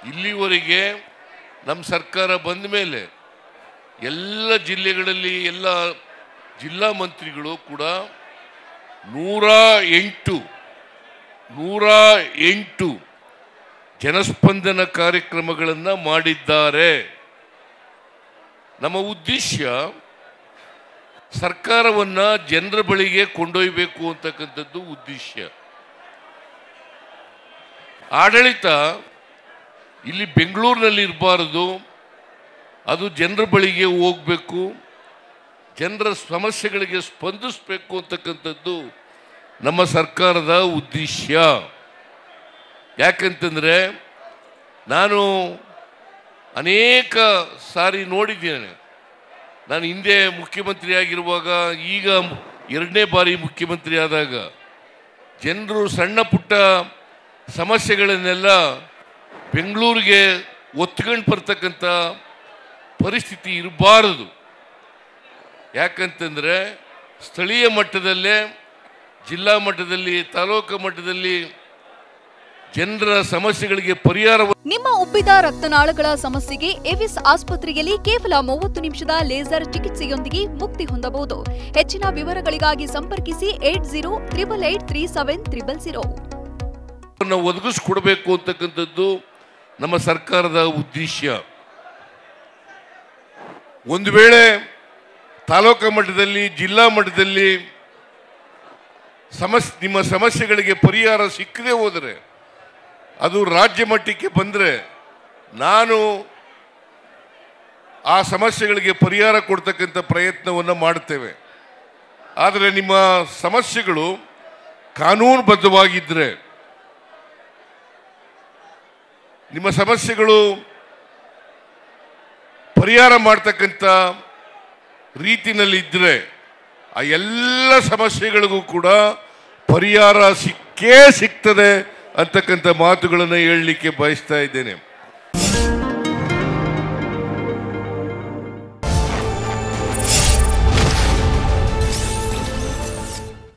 ಇಲ್ಲಿವರೆಗೆ ನಮ್ಮ ಸರ್ಕಾರ ಬಂದ ಮೇಲೆ ಎಲ್ಲ ಜಿಲ್ಲೆಗಳಲ್ಲಿ ಎಲ್ಲ ಜಿಲ್ಲಾ ಮಂತ್ರಿಗಳು ಕೂಡ 108 ಜನಸ್ಪಂದನ ಕಾರ್ಯಕ್ರಮಗಳನ್ನು ಮಾಡಿದ್ದಾರೆ. ನಮ್ಮ ಉದ್ದೇಶ ಸರ್ಕಾರವನ್ನ ಜನರ ಬಳಿಗೆ ಕೊಂಡೊಯ್ಯಬೇಕು ಅಂತಕ್ಕಂಥದ್ದು ಉದ್ದೇಶ. ಆಡಳಿತ ಇಲ್ಲಿ ಬೆಂಗಳೂರಿನಲ್ಲಿ ಇರಬಾರದು, ಅದು ಜನರ ಬಳಿಗೆ ಹೋಗಬೇಕು, ಜನರ ಸಮಸ್ಯೆಗಳಿಗೆ ಸ್ಪಂದಿಸಬೇಕು ಅಂತಕ್ಕಂಥದ್ದು ನಮ್ಮ ಸರ್ಕಾರದ ಉದ್ದೇಶ. ಯಾಕಂತಂದರೆ ನಾನು ಅನೇಕ ಸಾರಿ ನೋಡಿದ್ದೇನೆ. ನಾನು ಹಿಂದೆ ಮುಖ್ಯಮಂತ್ರಿ ಆಗಿರುವಾಗ, ಈಗ 2ನೇ ಬಾರಿ ಮುಖ್ಯಮಂತ್ರಿ ಆದಾಗ ಜನರು ಸಣ್ಣ ಪುಟ್ಟ ಸಮಸ್ಯೆಗಳನ್ನೆಲ್ಲ ಬೆಂಗಳೂರಿಗೆ ಒತ್ಕೊಂಡು ಬರ್ತಕ್ಕಂಥ ಪರಿಸ್ಥಿತಿ ಇರಬಾರದು. ಯಾಕಂತಂದರೆ ಸ್ಥಳೀಯ ಮಟ್ಟದಲ್ಲೇ, ಜಿಲ್ಲಾ ಮಟ್ಟದಲ್ಲಿ, ತಾಲೂಕು ಮಟ್ಟದಲ್ಲಿ ಜನರ ಸಮಸ್ಯೆಗಳಿಗೆ ಪರಿಹಾರ. ನಿಮ್ಮ ಉಬ್ಬಿದ ರಕ್ತನಾಳಗಳ ಸಮಸ್ಯೆಗೆ ಎವಿಸ್ ಆಸ್ಪತ್ರೆಯಲ್ಲಿ ಕೇವಲ 30 ನಿಮಿಷದ ಲೇಸರ್ ಚಿಕಿತ್ಸೆಯೊಂದಿಗೆ ಮುಕ್ತಿ ಹೊಂದಬಹುದು. ಹೆಚ್ಚಿನ ವಿವರಗಳಿಗಾಗಿ ಸಂಪರ್ಕಿಸಿ 8038370000. ಒದಗಿಸಿಕೊಡಬೇಕು ಅಂತಕ್ಕಂಥದ್ದು ನಮ್ಮ ಸರ್ಕಾರದ ಉದ್ದೇಶ. ಒಂದು ವೇಳೆ ತಾಲೂಕು ಮಟ್ಟದಲ್ಲಿ, ಜಿಲ್ಲಾ ಮಟ್ಟದಲ್ಲಿ ನಿಮ್ಮ ಸಮಸ್ಯೆಗಳಿಗೆ ಪರಿಹಾರ ಸಿಕ್ಕದೆ ಹೋದರೆ, ಅದು ರಾಜ್ಯ ಮಟ್ಟಕ್ಕೆ ಬಂದರೆ ನಾನು ಆ ಸಮಸ್ಯೆಗಳಿಗೆ ಪರಿಹಾರ ಕೊಡ್ತಕ್ಕಂಥ ಪ್ರಯತ್ನವನ್ನು ಮಾಡ್ತೇವೆ. ಆದರೆ ನಿಮ್ಮ ಸಮಸ್ಯೆಗಳು ಕಾನೂನುಬದ್ಧವಾಗಿದ್ದರೆ, ನಿಮ್ಮ ಸಮಸ್ಯೆಗಳು ಪರಿಹಾರ ಮಾಡ್ತಕ್ಕಂಥ ರೀತಿನಲ್ಲಿದ್ದರೆ, ಆ ಎಲ್ಲ ಸಮಸ್ಯೆಗಳಿಗೂ ಕೂಡ ಪರಿಹಾರ ಸಿಕ್ಕೇ ಸಿಗ್ತದೆ ಅಂತಕ್ಕಂಥ ಮಾತುಗಳನ್ನು ಹೇಳಲಿಕ್ಕೆ ಬಯಸ್ತಾ ಇದ್ದೇನೆ.